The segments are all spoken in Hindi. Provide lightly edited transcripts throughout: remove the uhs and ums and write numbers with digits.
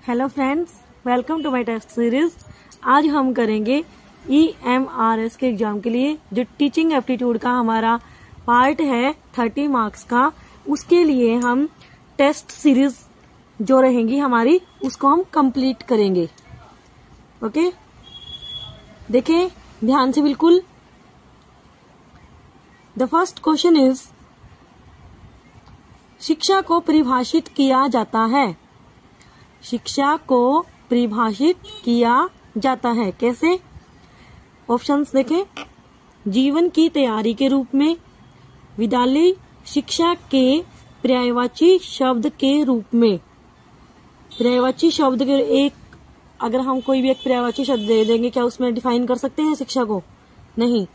Hello friends, welcome to my test series. आज हम करेंगे EMRS के एग्जाम के लिए जो टीचिंग एप्टीट्यूड का हमारा पार्ट है 30 मार्क्स का। उसके लिए हम टेस्ट सीरीज जो रहेंगी हमारी उसको हम कंप्लीट करेंगे। ओके, देखें ध्यान से बिल्कुल। द फर्स्ट क्वेश्चन इज, शिक्षा को परिभाषित किया जाता है। शिक्षा को परिभाषित किया जाता है कैसे? ऑप्शंस देखें। जीवन की तैयारी के रूप में, विद्यालय शिक्षा के पर्यायवाची शब्द के रूप में। पर्यायवाची शब्द के एक, अगर हम कोई भी एक पर्यायवाची शब्द दे देंगे, क्या उसमें डिफाइन कर सकते हैं शिक्षा को? नहीं।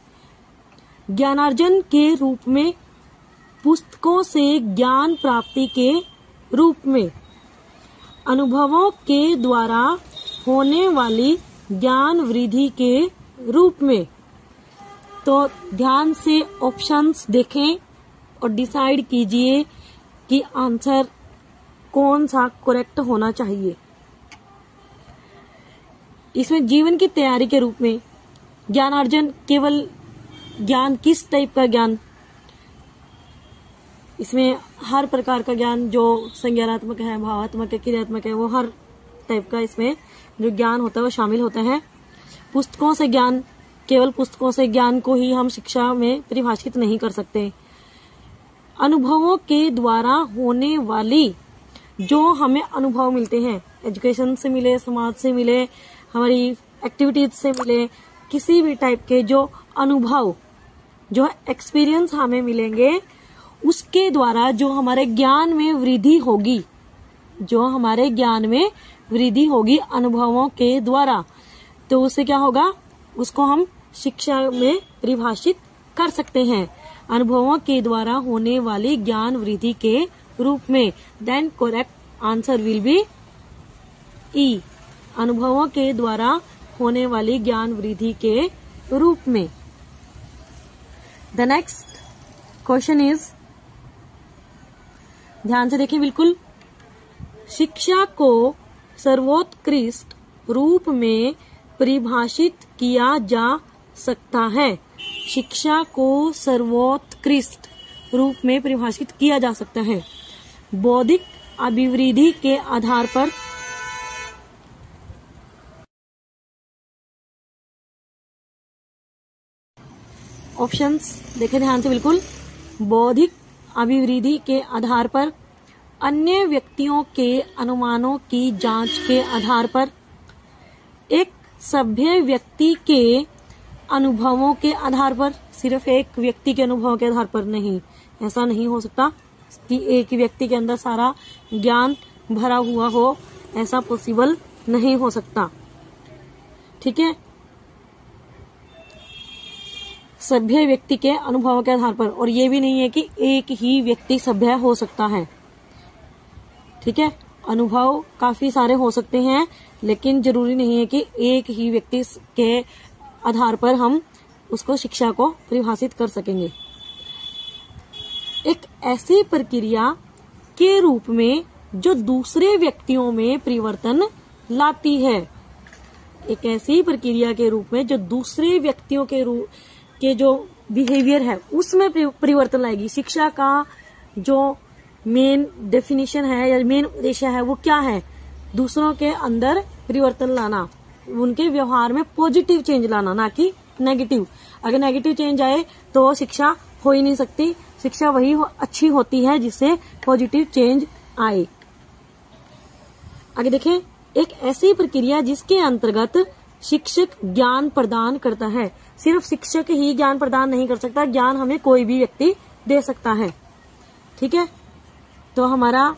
ज्ञानार्जन के रूप में, पुस्तकों से ज्ञान प्राप्ति के रूप में, अनुभवों के द्वारा होने वाली ज्ञान वृद्धि के रूप में। तो ध्यान से ऑप्शंस देखें और डिसाइड कीजिए कि आंसर कौन सा करेक्ट होना चाहिए। इसमें जीवन की तैयारी के रूप में, ज्ञानार्जन केवल ज्ञान, किस टाइप का ज्ञान? इसमें हर प्रकार का ज्ञान जो संज्ञानात्मक है, भावात्मक है, क्रियात्मक है, वो हर टाइप का इसमें जो ज्ञान होता है वो शामिल होता है। पुस्तकों से ज्ञान, केवल पुस्तकों से ज्ञान को ही हम शिक्षा में परिभाषित नहीं कर सकते। अनुभवों के द्वारा होने वाली, जो हमें अनुभव मिलते हैं, एजुकेशन से मिले, समाज से मिले, हमारी एक्टिविटीज से मिले, किसी भी टाइप के जो अनुभव, जो एक्सपीरियंस हमें मिलेंगे, उसके द्वारा जो हमारे ज्ञान में वृद्धि होगी, जो हमारे ज्ञान में वृद्धि होगी अनुभवों के द्वारा, तो उससे क्या होगा? उसको हम शिक्षा में परिभाषित कर सकते हैं। अनुभवों के द्वारा होने वाली ज्ञान वृद्धि के रूप में। Then correct answer will be E, अनुभवों के द्वारा होने वाली ज्ञान वृद्धि के रूप में। द नेक्स्ट क्वेश्चन इज, ध्यान से देखिए बिल्कुल। शिक्षा को सर्वोत्कृष्ट रूप में परिभाषित किया जा सकता है। शिक्षा को सर्वोत्कृष्ट रूप में परिभाषित किया जा सकता है बौद्धिक अभिवृद्धि के आधार पर। ऑप्शंस देखें ध्यान से बिल्कुल। बौद्धिक अभिवृद्धि के आधार पर, अन्य व्यक्तियों के अनुमानों की जांच के आधार पर, एक सभ्य व्यक्ति के अनुभवों के आधार पर। सिर्फ एक व्यक्ति के अनुभवों के आधार पर नहीं, ऐसा नहीं हो सकता कि एक व्यक्ति के अंदर सारा ज्ञान भरा हुआ हो, ऐसा पॉसिबल नहीं हो सकता। ठीक है, सभ्य व्यक्ति के अनुभवों के आधार पर, और ये भी नहीं है कि एक ही व्यक्ति सभ्य हो सकता है। ठीक है, अनुभव काफी सारे हो सकते हैं, लेकिन जरूरी नहीं है कि एक ही व्यक्ति के आधार पर हम उसको शिक्षा को परिभाषित कर सकेंगे। एक ऐसी प्रक्रिया के रूप में जो दूसरे व्यक्तियों में परिवर्तन लाती है। एक ऐसी प्रक्रिया के रूप में जो दूसरे व्यक्तियों के जो बिहेवियर है उसमें परिवर्तन लाएगी। शिक्षा का जो मेन डेफिनेशन है या मेन उद्देश्य है वो क्या है? दूसरों के अंदर परिवर्तन लाना, उनके व्यवहार में पॉजिटिव चेंज लाना, ना कि नेगेटिव। अगर नेगेटिव चेंज आए तो शिक्षा हो ही नहीं सकती। शिक्षा वही अच्छी होती है जिससे पॉजिटिव चेंज आए। आगे देखें, एक ऐसी प्रक्रिया जिसके अंतर्गत शिक्षक ज्ञान प्रदान करता है। सिर्फ शिक्षक ही ज्ञान प्रदान नहीं कर सकता, ज्ञान हमें कोई भी व्यक्ति दे सकता है। ठीक है, तो हमारा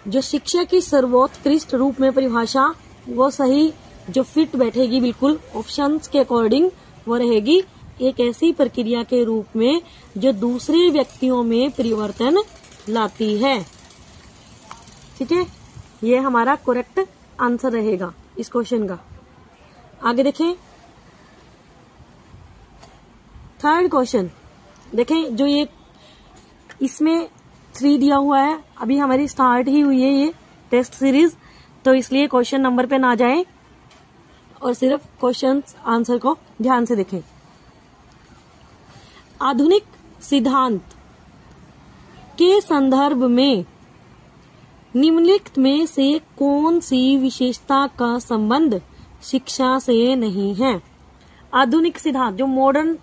जो शिक्षा की सर्वोत्कृष्ट रूप में परिभाषा, वो सही जो फिट बैठेगी बिल्कुल ऑप्शंस के अकॉर्डिंग, वो रहेगी एक ऐसी प्रक्रिया के रूप में जो दूसरे व्यक्तियों में परिवर्तन लाती है। ठीक है, ये हमारा करेक्ट आंसर रहेगा इस क्वेश्चन का। आगे देखें, थर्ड क्वेश्चन देखें। जो ये इसमें 3 दिया हुआ है, अभी हमारी स्टार्ट ही हुई है ये टेस्ट सीरीज, तो इसलिए क्वेश्चन नंबर पे ना जाएं और सिर्फ क्वेश्चन आंसर को ध्यान से देखें। आधुनिक सिद्धांत के संदर्भ में निम्नलिखित में से कौन सी विशेषता का संबंध शिक्षा से नहीं है? आधुनिक सिद्धांत जो मॉडर्न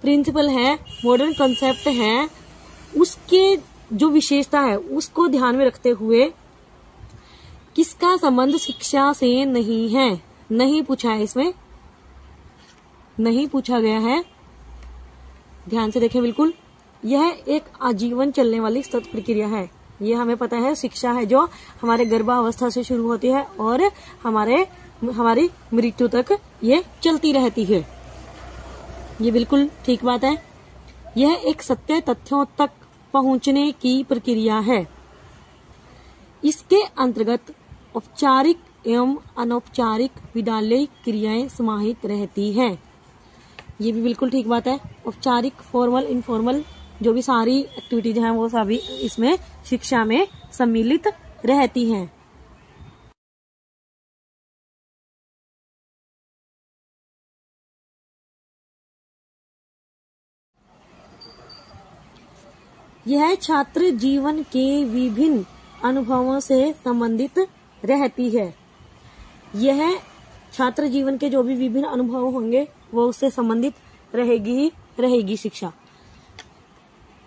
प्रिंसिपल है, मॉडर्न कॉन्सेप्ट है, उसके जो विशेषता है उसको ध्यान में रखते हुए किसका संबंध शिक्षा से नहीं है? नहीं पूछा है, इसमें नहीं पूछा गया है, ध्यान से देखें बिल्कुल। यह एक आजीवन चलने वाली सतत प्रक्रिया है। ये हमें पता है, शिक्षा है जो हमारे गर्भावस्था से शुरू होती है और हमारी मृत्यु तक ये चलती रहती है। ये बिल्कुल ठीक बात है। यह एक सत्य तथ्यों तक पहुंचने की प्रक्रिया है। इसके अंतर्गत औपचारिक एवं अनौपचारिक विद्यालय क्रियाएं समाहित रहती हैं। ये भी बिल्कुल ठीक बात है। औपचारिक, फॉर्मल, इनफॉर्मल जो भी सारी एक्टिविटीज हैं वो सभी इसमें शिक्षा में सम्मिलित रहती हैं। यह छात्र जीवन के विभिन्न अनुभवों से संबंधित रहती है। यह छात्र जीवन के जो भी विभिन्न अनुभव होंगे वो उससे संबंधित रहेगी शिक्षा।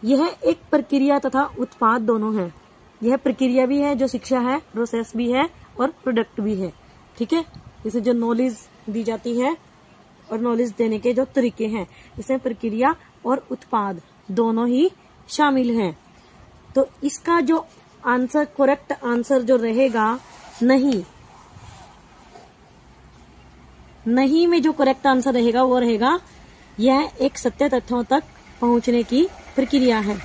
यह एक प्रक्रिया तथा उत्पाद दोनों है। यह प्रक्रिया भी है जो शिक्षा है, प्रोसेस भी है और प्रोडक्ट भी है। ठीक है, इसे जो नॉलेज दी जाती है और नॉलेज देने के जो तरीके हैं, इसमें प्रक्रिया और उत्पाद दोनों ही शामिल हैं। तो इसका जो आंसर, करेक्ट आंसर जो रहेगा नहीं में जो करेक्ट आंसर रहेगा वो रहेगा यह एक सत्य तथ्यों तक पहुंचने की प्रक्रिया है।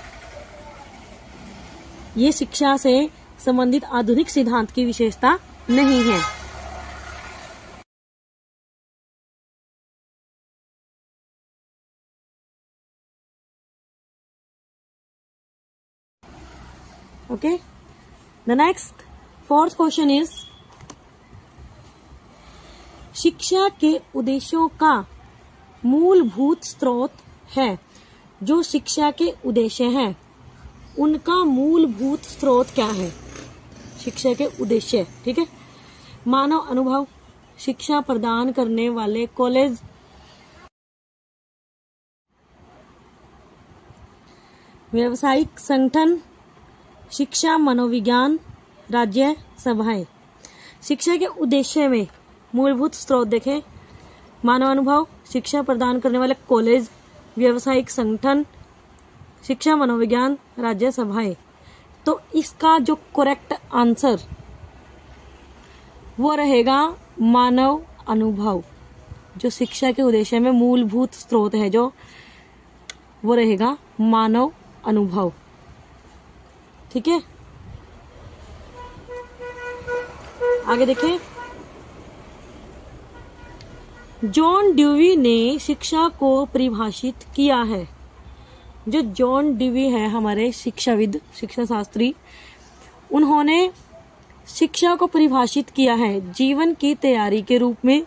ये शिक्षा से संबंधित आधुनिक सिद्धांत की विशेषता नहीं है। Okay, the next fourth question is शिक्षा के उद्देश्यों का मूलभूत स्रोत है। जो शिक्षा के उद्देश्य हैं उनका मूलभूत स्रोत क्या है? शिक्षा के उद्देश्य, ठीक है। मानव अनुभव, शिक्षा प्रदान करने वाले कॉलेज, व्यावसायिक संगठन, शिक्षा मनोविज्ञान, राज्य सभाएं। शिक्षा के उद्देश्य में मूलभूत स्रोत देखें, मानव अनुभव, शिक्षा प्रदान करने वाले कॉलेज, व्यावसायिक संगठन, शिक्षा मनोविज्ञान, राज्य सभाएं। तो इसका जो करेक्ट आंसर वो रहेगा मानव अनुभव। जो शिक्षा के उद्देश्य में मूलभूत स्रोत है जो वो रहेगा मानव अनुभव। ठीक है, आगे देखें। जॉन ड्यूवी ने शिक्षा को परिभाषित किया है। जो जॉन ड्यूवी है हमारे शिक्षाविद, शिक्षा शास्त्री, उन्होंने शिक्षा को परिभाषित किया है जीवन की तैयारी के रूप में,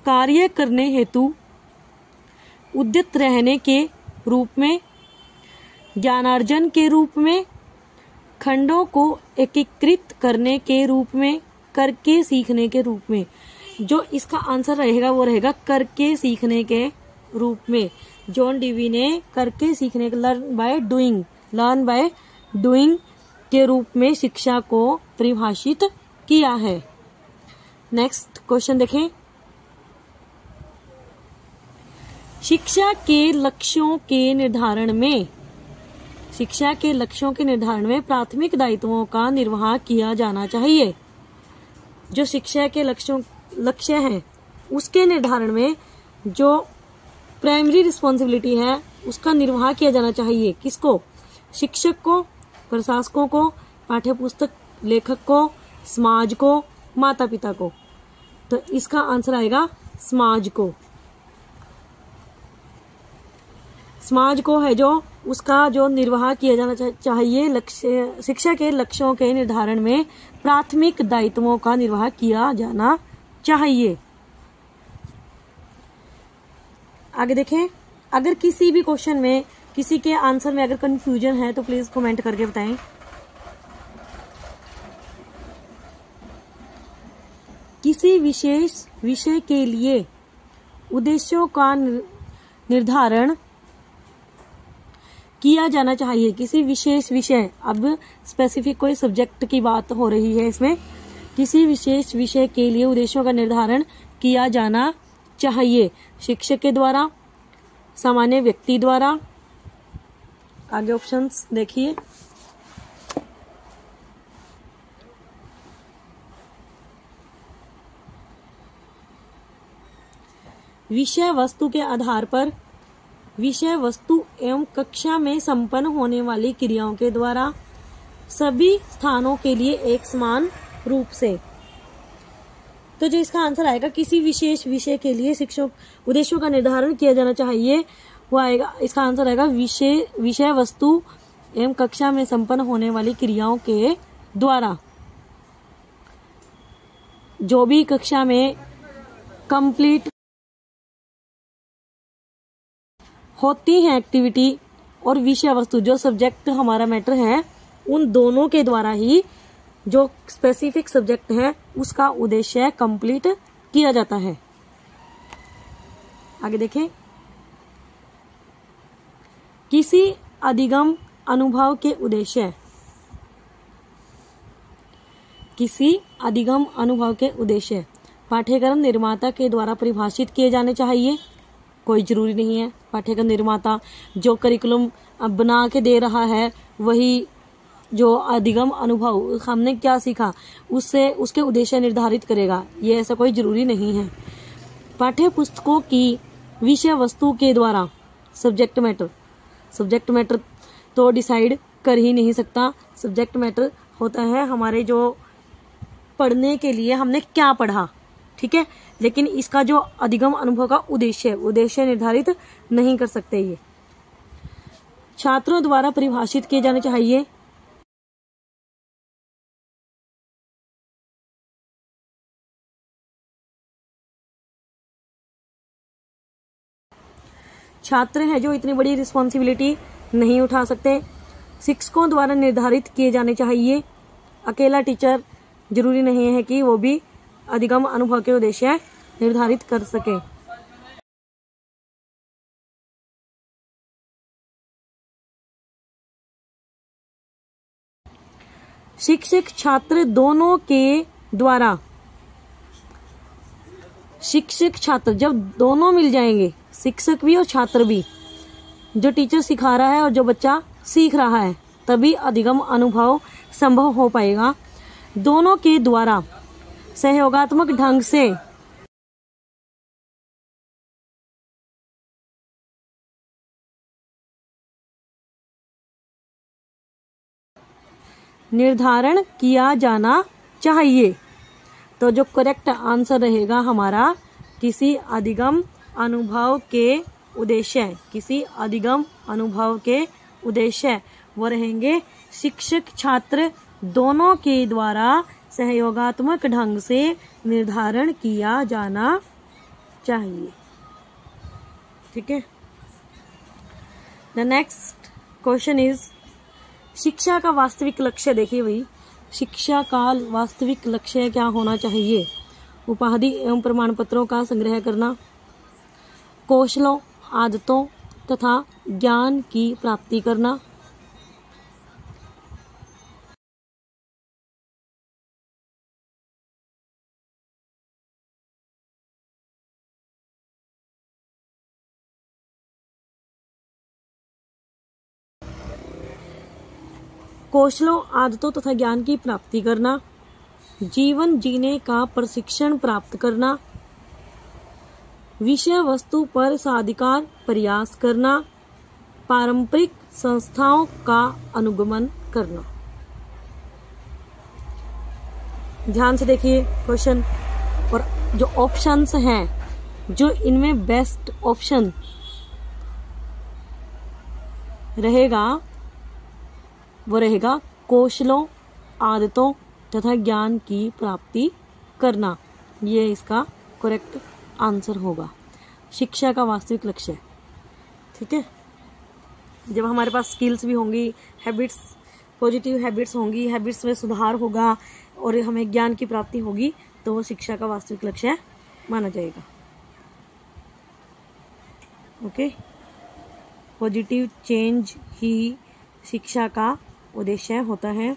कार्य करने हेतु उद्यत रहने के रूप में, ज्ञानार्जन के रूप में, खंडों को एकीकृत करने के रूप में, करके सीखने के रूप में। जो इसका आंसर रहेगा वो रहेगा करके सीखने के रूप में। जॉन ड्यूवी ने करके सीखने के, लर्न बाय डूइंग के रूप में शिक्षा को परिभाषित किया है। नेक्स्ट क्वेश्चन देखें। शिक्षा के लक्ष्यों के निर्धारण में प्राथमिक दायित्वों का निर्वाह किया जाना चाहिए। जो शिक्षा के लक्ष्य हैं उसके निर्धारण में जो प्राइमरी रिस्पॉन्सिबिलिटी है उसका निर्वाह किया जाना चाहिए। किसको? शिक्षक को, प्रशासकों को, पाठ्यपुस्तक लेखक को, समाज को, माता पिता को। तो इसका आंसर आएगा समाज को। समाज को है जो उसका जो निर्वाह किया जाना चाहिए। लक्ष्य, शिक्षा के लक्ष्यों के निर्धारण में प्राथमिक दायित्वों का निर्वाह किया जाना चाहिए। आगे देखें, अगर किसी भी क्वेश्चन में, किसी के आंसर में अगर कंफ्यूजन है तो प्लीज कमेंट करके बताएं। किसी विशेष विषय के लिए उद्देश्यों का निर्धारण किया जाना चाहिए। किसी विशेष विषय, अब स्पेसिफिक कोई सब्जेक्ट की बात हो रही है इसमें, किसी विशेष विषय के लिए उद्देश्यों का निर्धारण किया जाना चाहिए। शिक्षक के द्वारा, सामान्य व्यक्ति द्वारा। आगे ऑप्शंस देखिए। विषय वस्तु के आधार पर, विषय वस्तु एवं कक्षा में संपन्न होने वाली क्रियाओं के द्वारा, सभी स्थानों के लिए एक समान रूप से। तो जो इसका आंसर आएगा, किसी विशेष विषय के लिए शिक्षक उद्देश्यों का निर्धारण किया जाना चाहिए, वो आएगा, इसका आंसर आएगा विषय वस्तु एवं कक्षा में संपन्न होने वाली क्रियाओं के द्वारा। जो भी कक्षा में कंप्लीट होती है एक्टिविटी और विषय वस्तु, जो सब्जेक्ट हमारा मैटर है, उन दोनों के द्वारा ही जो स्पेसिफिक सब्जेक्ट है उसका उद्देश्य कंप्लीट किया जाता है। आगे देखें, किसी अधिगम अनुभव के उद्देश्य, किसी अधिगम अनुभव के उद्देश्य पाठ्यक्रम निर्माता के द्वारा परिभाषित किए जाने चाहिए। कोई जरूरी नहीं है पाठ्यक्रम निर्माता जो करिकुलम बना के दे रहा है वही जो अधिगम अनुभव हमने क्या सीखा उससे उसके उद्देश्य निर्धारित करेगा, ये ऐसा कोई जरूरी नहीं है। पाठ्य पुस्तकों की विषय वस्तु के द्वारा सब्जेक्ट मैटर तो डिसाइड कर ही नहीं सकता। सब्जेक्ट मैटर होता है हमारे जो पढ़ने के लिए हमने क्या पढ़ा, ठीक है, लेकिन इसका जो अधिगम अनुभव का उद्देश्य निर्धारित नहीं कर सकते। ये छात्रों द्वारा परिभाषित किए जाने चाहिए। छात्र हैं जो इतनी बड़ी रिस्पॉन्सिबिलिटी नहीं उठा सकते। शिक्षकों द्वारा निर्धारित किए जाने चाहिए। अकेला टीचर जरूरी नहीं है कि वो भी अधिगम अनुभव के उद्देश्य निर्धारित कर सके। शिक्षक छात्र दोनों के द्वारा, शिक्षक छात्र जब दोनों मिल जाएंगे, शिक्षक भी और छात्र भी, जो टीचर सिखा रहा है और जो बच्चा सीख रहा है, तभी अधिगम अनुभव संभव हो पाएगा। दोनों के द्वारा सहयोगात्मक ढंग से निर्धारण किया जाना चाहिए। तो जो करेक्ट आंसर रहेगा हमारा, किसी अधिगम अनुभव के उद्देश्य, किसी अधिगम अनुभव के उद्देश्य वो रहेंगे शिक्षक छात्र दोनों के द्वारा सहयोगात्मक ढंग से निर्धारण किया जाना चाहिए। ठीक है। द नेक्स्ट क्वेश्चन इज, शिक्षा का वास्तविक लक्ष्य। देखिए भाई, शिक्षा का वास्तविक लक्ष्य क्या होना चाहिए? उपाधि एवं प्रमाण पत्रों का संग्रह करना, कौशलों, आदतों तथा ज्ञान की प्राप्ति करना, कौशलों, आदतों तथा ज्ञान की प्राप्ति करना, जीवन जीने का प्रशिक्षण प्राप्त करना, विषय वस्तु पर साधिकार प्रयास करना, पारंपरिक संस्थाओं का अनुगमन करना। ध्यान से देखिए क्वेश्चन, और जो ऑप्शंस हैं, जो इनमें बेस्ट ऑप्शन रहेगा वो रहेगा कौशलों, आदतों तथा ज्ञान की प्राप्ति करना। ये इसका करेक्ट आंसर होगा, शिक्षा का वास्तविक लक्ष्य। ठीक है, जब हमारे पास स्किल्स भी होंगी, हैबिट्स, पॉजिटिव हैबिट्स होंगी, हैबिट्स में सुधार होगा और हमें ज्ञान की प्राप्ति होगी, तो वो शिक्षा का वास्तविक लक्ष्य माना जाएगा। ओके, पॉजिटिव चेंज ही शिक्षा का उद्देश्य होता है।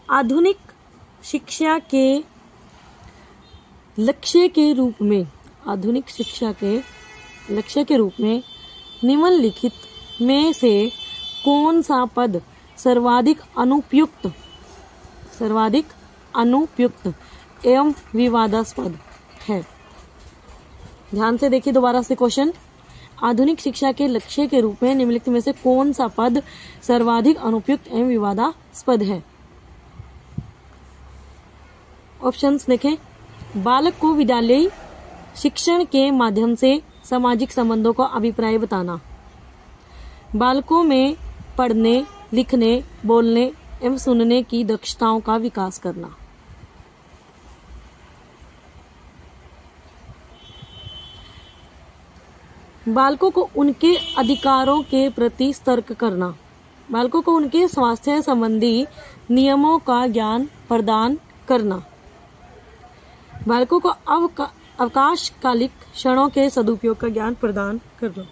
आधुनिक शिक्षा के लक्ष्य के रूप में, आधुनिक शिक्षा के लक्ष्य के रूप में निम्नलिखित में से कौन सा पद सर्वाधिक अनुपयुक्त एवं विवादास्पद है? ध्यान से देखिए दोबारा से क्वेश्चन। आधुनिक शिक्षा के लक्ष्य के रूप में निम्नलिखित में से कौन सा पद सर्वाधिक अनुपयुक्त एवं विवादास्पद है? ऑप्शंस देखें। बालक को विद्यालयी शिक्षण के माध्यम से सामाजिक संबंधों का अभिप्राय बताना, बालकों में पढ़ने, लिखने, बोलने एवं सुनने की दक्षताओं का विकास करना, बालकों को उनके अधिकारों के प्रति सतर्क करना, बालकों को उनके स्वास्थ्य संबंधी नियमों का ज्ञान प्रदान करना, बालकों को अवकाशकालिक क्षणों के सदुपयोग का ज्ञान प्रदान करना।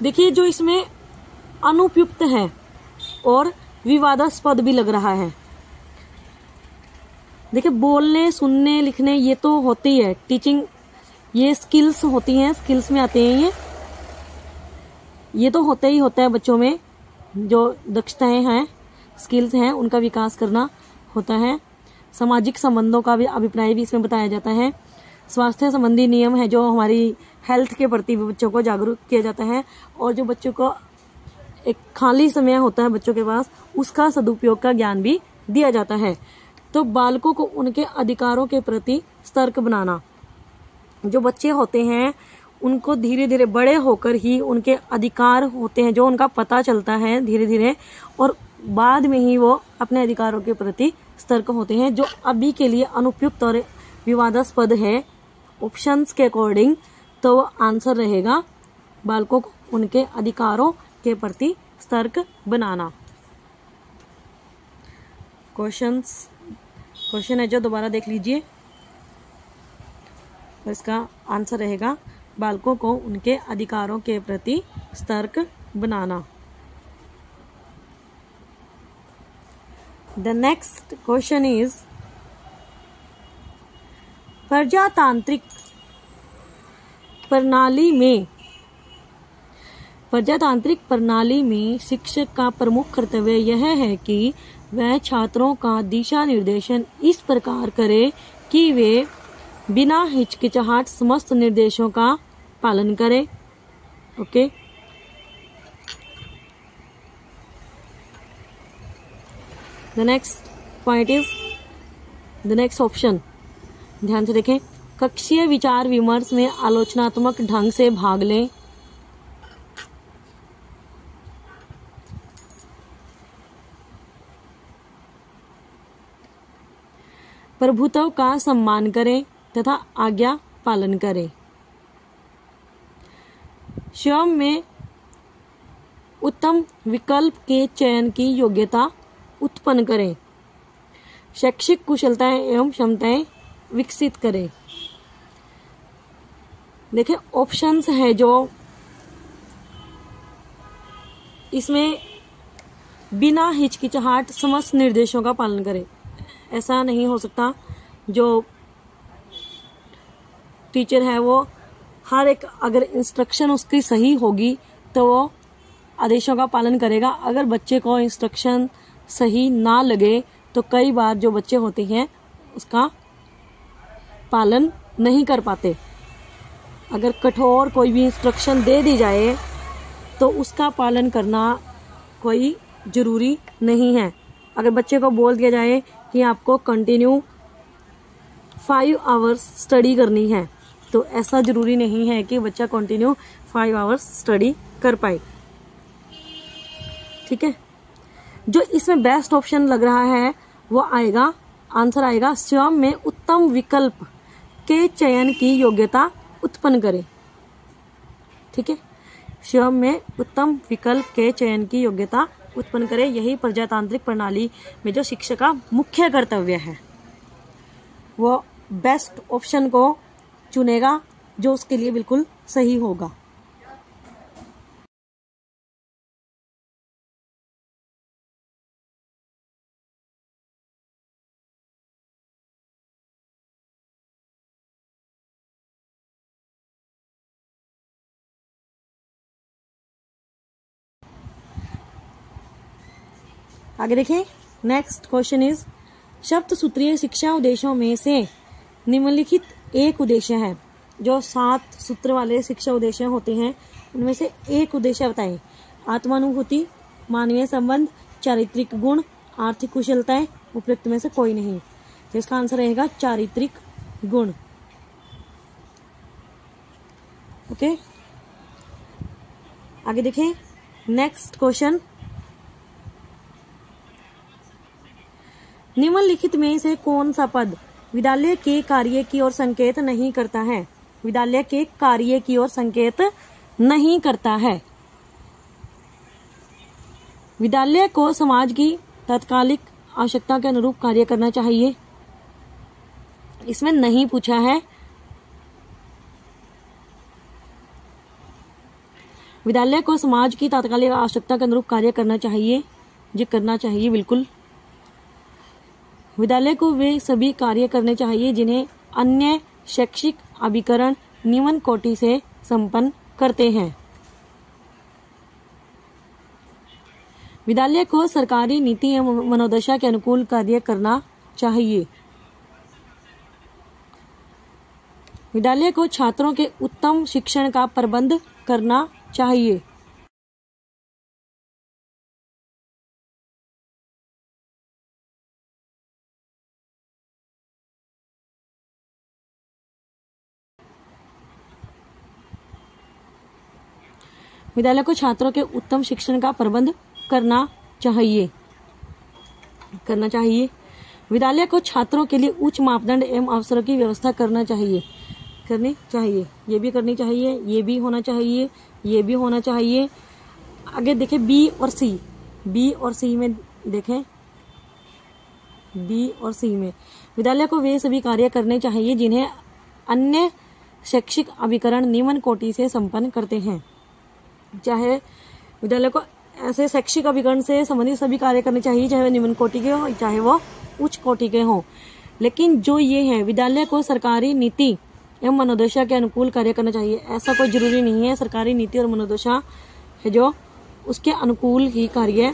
देखिए, जो इसमें अनुपयुक्त है और विवादास्पद भी लग रहा है। देखिए, बोलने, सुनने, लिखने ये तो होती है, टीचिंग ये स्किल्स होती हैं, स्किल्स में आते हैं ये तो होता ही होता है। बच्चों में जो दक्षताएं हैं, स्किल्स हैं, उनका विकास करना होता है। सामाजिक संबंधों का भी अभिप्राय भी इसमें बताया जाता है। स्वास्थ्य संबंधी नियम है, जो हमारी हेल्थ के प्रति बच्चों को जागरूक किया जाता है, और जो बच्चों को एक खाली समय होता है बच्चों के पास, उसका सदुपयोग का ज्ञान भी दिया जाता है। तो बालकों को उनके अधिकारों के प्रति सतर्क बनाना, जो बच्चे होते हैं उनको धीरे धीरे बड़े होकर ही उनके अधिकार होते हैं जो उनका पता चलता है धीरे धीरे, और बाद में ही वो अपने अधिकारों के प्रति सतर्क होते हैं। जो अभी के लिए अनुपयुक्त और विवादास्पद है ऑप्शंस के अकॉर्डिंग, तो आंसर रहेगा बालकों को उनके अधिकारों के प्रति सतर्क बनाना। क्वेश्चन है जो दोबारा देख लीजिए, और इसका आंसर रहेगा बालकों को उनके अधिकारों के प्रति सतर्क बनाना। The next question is, प्रजातांत्रिक प्रणाली में शिक्षक का प्रमुख कर्तव्य यह है कि वह छात्रों का दिशा निर्देशन इस प्रकार करे कि वे बिना हिचकिचाहट समस्त निर्देशों का पालन करें। Okay, The next point is the next option। ध्यान से देखें। कक्षीय विचार विमर्श में आलोचनात्मक ढंग से भाग लें, प्रभुत्व का सम्मान करें तथा आज्ञा पालन करें, स्वयं में उत्तम विकल्प के चयन की योग्यता उत्पन्न करें, शैक्षिक कुशलताएं एवं क्षमताएं विकसित करें। देखिए, ऑप्शंस है जो इसमें बिना हिचकिचाहट समस्त निर्देशों का पालन करें। ऐसा नहीं हो सकता, जो टीचर है वो हर एक, अगर इंस्ट्रक्शन उसकी सही होगी तो वो आदेशों का पालन करेगा। अगर बच्चे को इंस्ट्रक्शन सही ना लगे तो कई बार जो बच्चे होते हैं उसका पालन नहीं कर पाते। अगर कठोर कोई भी इंस्ट्रक्शन दे दी जाए तो उसका पालन करना कोई जरूरी नहीं है। अगर बच्चे को बोल दिया जाए कि आपको कंटिन्यू 5 आवर्स स्टडी करनी है, तो ऐसा जरूरी नहीं है कि बच्चा कंटिन्यू 5 आवर्स स्टडी कर पाए। ठीक है, जो इसमें बेस्ट ऑप्शन लग रहा है वो आएगा, आंसर आएगा स्वयं में उत्तम विकल्प के चयन की योग्यता उत्पन्न करे। ठीक है, स्वयं में उत्तम विकल्प के चयन की योग्यता उत्पन्न करे, यही प्रजातांत्रिक प्रणाली में जो शिक्षक का मुख्य कर्तव्य है। वो बेस्ट ऑप्शन को चुनेगा जो उसके लिए बिल्कुल सही होगा। आगे देखिए, नेक्स्ट क्वेश्चन इज शब्द सूत्रीय शिक्षा उद्देश्यों में से निम्नलिखित एक उद्देश्य है। जो 7 सूत्र वाले शिक्षा उद्देश्य होते हैं उनमें से एक उद्देश्य बताएं। आत्मानुभूति, मानवीय संबंध, चारित्रिक गुण, आर्थिक कुशलताएं, उपयुक्त में से कोई नहीं। तो इसका आंसर रहेगा चारित्रिक गुण। ओके, आगे देखें, नेक्स्ट क्वेश्चन, निम्नलिखित में से कौन सा पद विद्यालय के कार्य की ओर संकेत नहीं करता है? विद्यालय के कार्य की ओर संकेत नहीं करता है। विद्यालय को समाज की तात्कालिक आवश्यकता के अनुरूप कार्य करना चाहिए। इसमें नहीं पूछा है। विद्यालय को समाज की तात्कालिक आवश्यकता के अनुरूप कार्य करना चाहिए, जी करना चाहिए बिल्कुल। विद्यालय को वे सभी कार्य करने चाहिए जिन्हें अन्य शैक्षिक अभिकरण निम्न कोटि से संपन्न करते हैं। विद्यालय को सरकारी नीति एवं मनोदशा के अनुकूल कार्य करना चाहिए। विद्यालय को छात्रों के उत्तम शिक्षण का प्रबंध करना चाहिए। विद्यालय को छात्रों के उत्तम शिक्षण का प्रबंध करना चाहिए। विद्यालय को छात्रों के लिए उच्च मापदंड एवं अवसरों की व्यवस्था करनी चाहिए। ये भी करनी चाहिए, ये भी होना चाहिए, ये भी होना चाहिए। आगे देखें बी और सी में देखें, बी और सी में विद्यालय को वे सभी कार्य करने चाहिए जिन्हें अन्य शैक्षिक अभिकरण निम्न कोटि से संपन्न करते हैं। चाहे विद्यालय को ऐसे शैक्षिक अभिकरण से संबंधित सभी कार्य करने चाहिए, चाहे वो निम्न कोटि के हो चाहे वो उच्च कोटि के हो। लेकिन जो ये है, विद्यालय को सरकारी नीति एवं मनोदशा के अनुकूल कार्य करना चाहिए, ऐसा कोई जरूरी नहीं है। सरकारी नीति और मनोदशा है जो उसके अनुकूल ही कार्य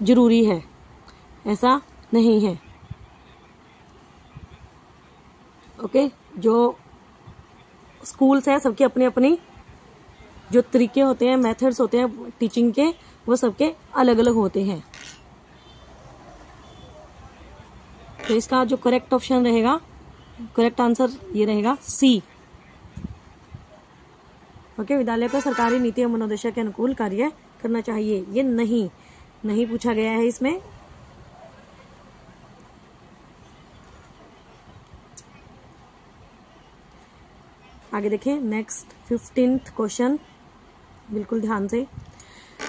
जरूरी है, ऐसा नहीं है। ओके, जो स्कूल्स है सबके अपने अपनी जो तरीके होते हैं, मेथड्स होते हैं टीचिंग के, वो सबके अलग अलग होते हैं। तो इसका जो करेक्ट ऑप्शन रहेगा, करेक्ट आंसर ये रहेगा सी। ओके, विद्यालय को सरकारी नीति एवं मनोदशा के अनुकूल कार्य करना चाहिए। ये नहीं पूछा गया है इसमें। आगे देखें, नेक्स्ट 15th क्वेश्चन, बिल्कुल ध्यान से।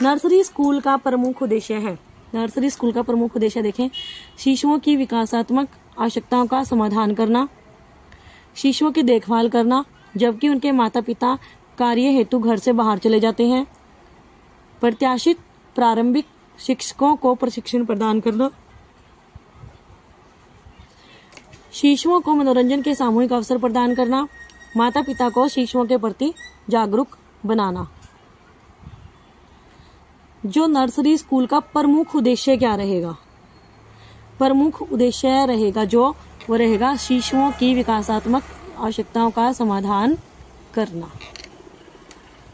नर्सरी स्कूल का प्रमुख उद्देश्य है। नर्सरी स्कूल का प्रमुख उद्देश्य देखें, शिशुओं की विकासात्मक आवश्यकताओं का समाधान करना, शिशुओं की देखभाल करना जबकि उनके माता पिता कार्य हेतु घर से बाहर चले जाते हैं, प्रत्याशित प्रारंभिक शिक्षकों को प्रशिक्षण प्रदान करना, शिशुओं को मनोरंजन के सामूहिक अवसर प्रदान करना, माता पिता को शिशुओं के प्रति जागरूक बनाना। जो नर्सरी स्कूल का प्रमुख उद्देश्य क्या रहेगा? प्रमुख उद्देश्य रहेगा वो रहेगा शिशुओं की विकासात्मक आवश्यकताओं का समाधान करना।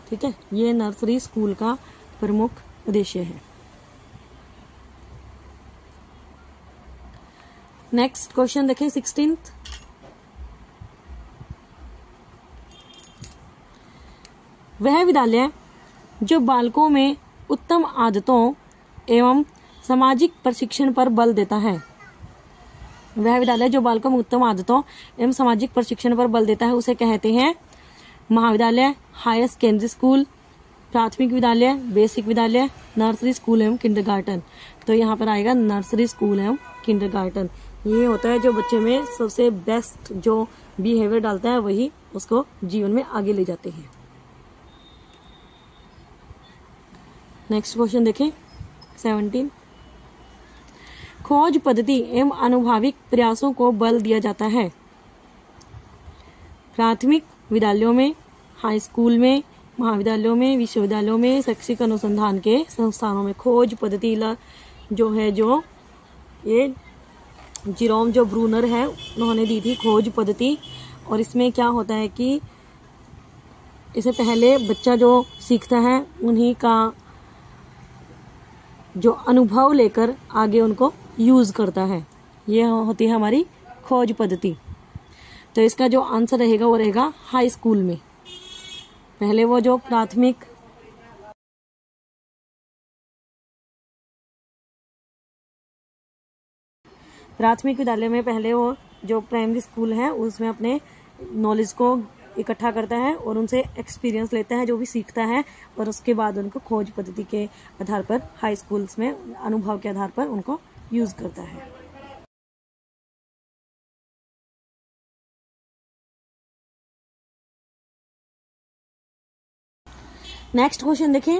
ठीक है, ये नर्सरी स्कूल का प्रमुख उद्देश्य है। नेक्स्ट क्वेश्चन देखें, 16th। वह विद्यालय जो बालकों में उत्तम आदतों एवं सामाजिक प्रशिक्षण पर बल देता है। वह विद्यालय जो बालकों में उत्तम आदतों एवं सामाजिक प्रशिक्षण पर बल देता है उसे कहते हैं महाविद्यालय, हायर सेकेंडरी स्कूल, प्राथमिक विद्यालय, बेसिक विद्यालय, नर्सरी स्कूल एवं किंडरगार्टन। तो यहाँ पर आएगा नर्सरी स्कूल एवं किंडरगार्टन। ये होता है जो बच्चे में सबसे बेस्ट जो बिहेवियर डालता है वही उसको जीवन में आगे ले जाते हैं। नेक्स्ट क्वेश्चन देखें 17। खोज पद्धति एवं अनुभाविक प्रयासों को बल दिया जाता है। प्राथमिक विद्यालयों में, हाई स्कूल में, महाविद्यालयों में, विश्वविद्यालयों में, शैक्षिक अनुसंधान के संस्थानों में खोज पद्धति जो है जो ये जेरोम जो ब्रूनर है उन्होंने दी थी खोज पद्धति। और इसमें क्या होता है कि इससे पहले बच्चा जो सीखता है उन्हीं का जो अनुभव लेकर आगे उनको यूज करता है, ये होती है हमारी खोज पद्धति। तो इसका जो आंसर रहेगा वो रहेगा हाई स्कूल में। पहले वो जो प्राथमिक विद्यालय में पहले वो जो प्राइमरी स्कूल है उसमें अपने नॉलेज को इकट्ठा करता है और उनसे एक्सपीरियंस लेता है जो भी सीखता है, और उसके बाद उनको खोज पद्धति के आधार पर हाई स्कूल्स में अनुभव के आधार पर उनको यूज करता है। नेक्स्ट क्वेश्चन देखें,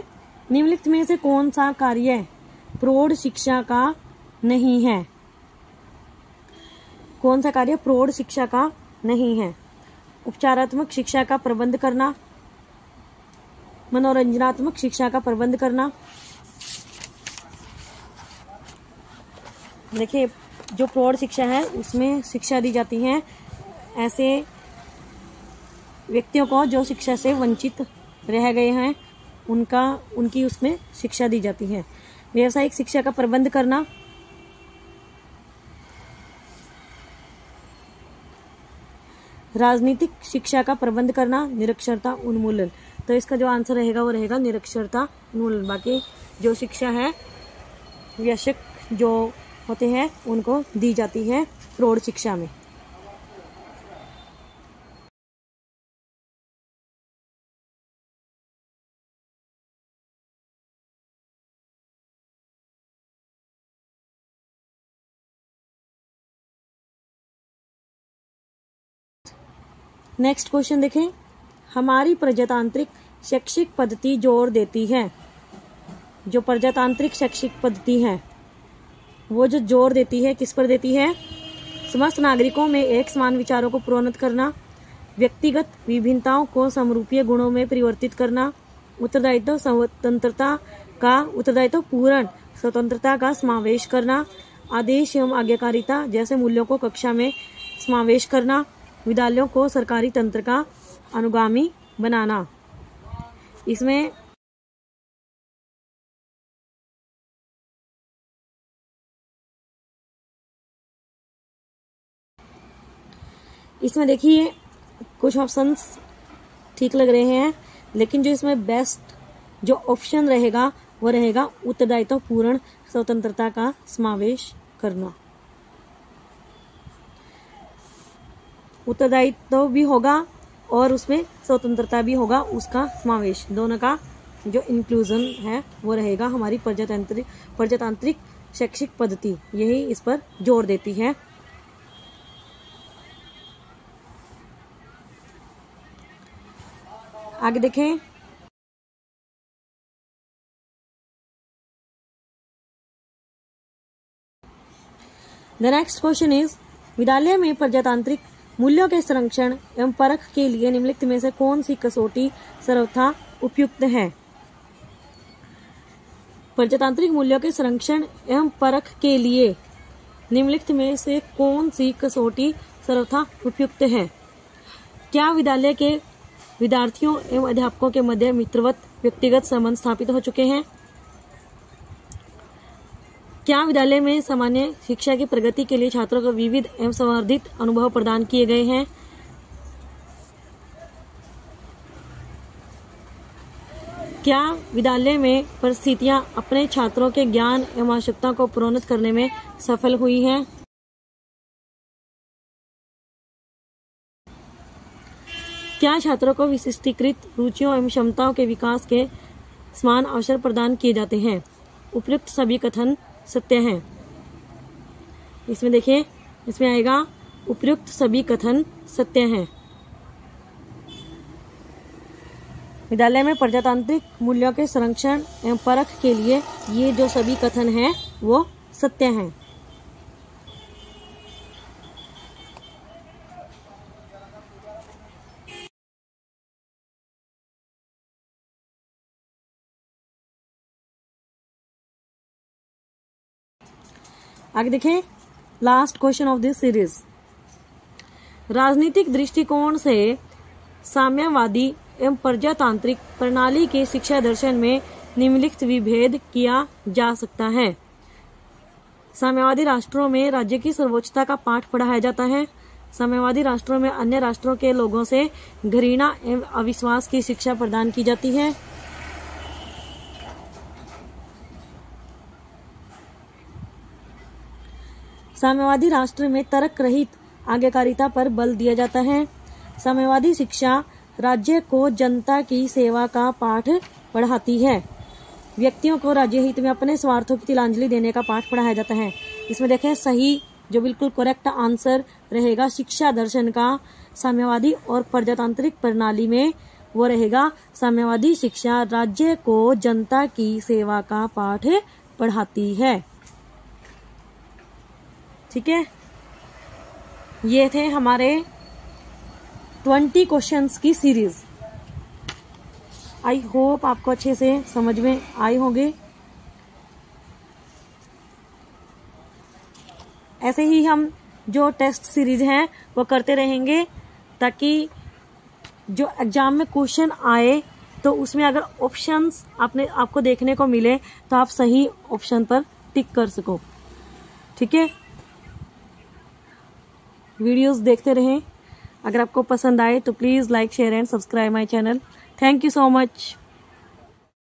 निम्नलिखित में से कौन सा कार्य प्रौढ़ शिक्षा का नहीं है? कौन सा कार्य प्रौढ़ शिक्षा का नहीं है? उपचारात्मक शिक्षा का प्रबंध करना, मनोरंजनात्मक शिक्षा का प्रबंध करना। देखिए जो प्रौढ़ शिक्षा है उसमें शिक्षा दी जाती है ऐसे व्यक्तियों को जो शिक्षा से वंचित रह गए हैं, उनकी उसमें शिक्षा दी जाती है। व्यावसायिक शिक्षा का प्रबंध करना, राजनीतिक शिक्षा का प्रबंध करना, निरक्षरता उन्मूलन। तो इसका जो आंसर रहेगा वो रहेगा निरक्षरता उन्मूलन। बाकी जो शिक्षा है वयस्क जो होते हैं उनको दी जाती है प्रौढ़ शिक्षा में। नेक्स्ट क्वेश्चन देखें, हमारी प्रजातांत्रिक शैक्षिक पद्धति जोर देती है। जो प्रजातांत्रिक शैक्षिक पद्धति है वो जो जोर देती है किस पर देती है? समस्त नागरिकों में एक समान विचारों को प्रोन्नत करना, व्यक्तिगत विभिन्नताओं को समरूपीय गुणों में परिवर्तित करना, उत्तरदायित्व पूर्ण स्वतंत्रता का समावेश करना, आदेश एवं आज्ञाकारिता जैसे मूल्यों को कक्षा में समावेश करना, विद्यालयों को सरकारी तंत्र का अनुगामी बनाना। इसमें देखिए कुछ ऑप्शंस ठीक लग रहे हैं, लेकिन जो इसमें बेस्ट जो ऑप्शन रहेगा वो रहेगा उत्तरदायित्व पूर्ण स्वतंत्रता का समावेश करना। उत्तरदायित्व भी होगा और उसमें स्वतंत्रता भी होगा, उसका समावेश, दोनों का जो इंक्लूजन है वो रहेगा। हमारी प्रजातांत्रिक शैक्षिक पद्धति यही इस पर जोर देती है। आगे देखें, द नेक्स्ट क्वेश्चन इज, विद्यालय में प्रजातांत्रिक मूल्यों के संरक्षण एवं परख के लिए निम्नलिखित में से कौन सी कसौटी सर्वथा उपयुक्त है? प्रजातांत्रिक मूल्यों के संरक्षण एवं परख के लिए निम्नलिखित में से कौन सी कसौटी सर्वथा उपयुक्त है? क्या विद्यालय के विद्यार्थियों एवं अध्यापकों के मध्य मित्रवत व्यक्तिगत संबंध स्थापित हो चुके हैं? क्या विद्यालय में सामान्य शिक्षा की प्रगति के लिए छात्रों को विविध एवं संवर्धित अनुभव प्रदान किए गए हैं? क्या विद्यालय में परिस्थितियां अपने छात्रों के ज्ञान एवं आवश्यकताओं को प्रोन्नत करने में सफल हुई हैं? क्या छात्रों को विशिष्टीकृत रुचियों एवं क्षमताओं के विकास के समान अवसर प्रदान किए जाते हैं? उपयुक्त सभी कथन सत्य हैं। इसमें देखिए, इसमें आएगा उपयुक्त सभी कथन सत्य हैं। विद्यालय में प्रजातांत्रिक मूल्यों के संरक्षण एवं परख के लिए ये जो सभी कथन हैं वो सत्य हैं। आगे देखें, last question of this series. राजनीतिक दृष्टिकोण से साम्यवादी एवं प्रजातांत्रिक प्रणाली के शिक्षा दर्शन में निम्नलिखित विभेद किया जा सकता है। साम्यवादी राष्ट्रों में राज्य की सर्वोच्चता का पाठ पढ़ाया जाता है। साम्यवादी राष्ट्रों में अन्य राष्ट्रों के लोगों से घृणा एवं अविश्वास की शिक्षा प्रदान की जाती है। साम्यवादी राष्ट्र में तर्क रहित आज्ञाकारिता पर बल दिया जाता है। साम्यवादी शिक्षा राज्य को जनता की सेवा का पाठ पढ़ाती है। व्यक्तियों को राज्य हित में अपने स्वार्थों की तिलांजलि देने का पाठ पढ़ाया जाता है। इसमें देखें, सही जो बिल्कुल करेक्ट आंसर रहेगा शिक्षा दर्शन का साम्यवादी और प्रजातांत्रिक प्रणाली में, वो रहेगा साम्यवादी शिक्षा राज्य को जनता की सेवा का पाठ पढ़ाती है। ठीक है, ये थे हमारे 20 क्वेश्चंस की सीरीज। आई होप आपको अच्छे से समझ में आए होंगे। ऐसे ही हम जो टेस्ट सीरीज हैं वो करते रहेंगे, ताकि जो एग्जाम में क्वेश्चन आए तो उसमें अगर ऑप्शंस आपको देखने को मिले तो आप सही ऑप्शन पर टिक कर सको। ठीक है, वीडियोस देखते रहें। अगर आपको पसंद आए तो please like, share and subscribe my channel. Thank you so much.